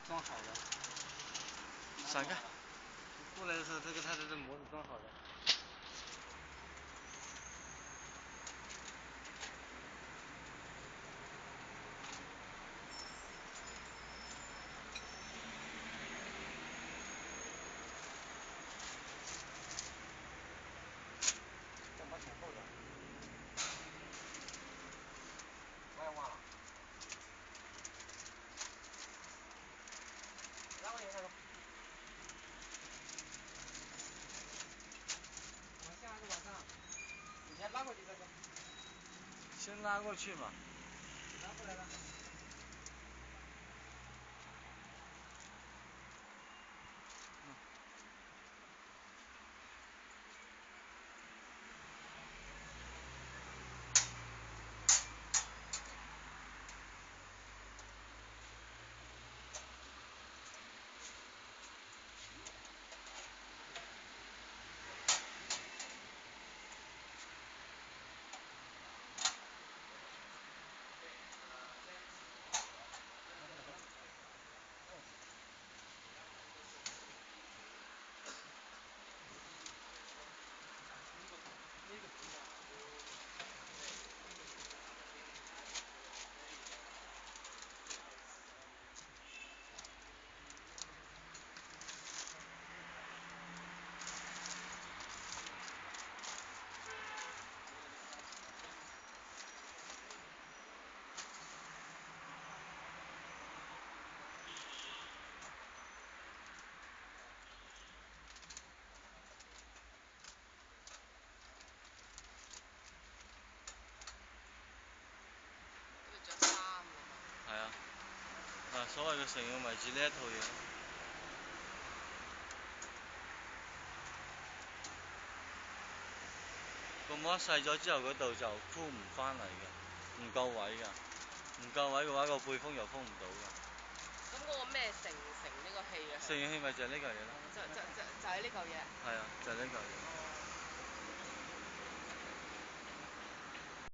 装好了。闪开！过来的时候，他的这模子装好了。干嘛前后的？我也忘了。然后那个。往下还是往上？你先拉过去再说。先拉过去嘛。拉过来了。係啊，所謂嘅成用咪指呢一套嘢。個模細咗之後，嗰度就鋪唔翻嚟嘅，唔夠位㗎，唔夠位嘅話，個背風又封唔到㗎。咁嗰個咩成呢個氣啊？成氣咪就係呢嚿嘢咯。就係呢嚿嘢。係啊，就係呢嚿嘢。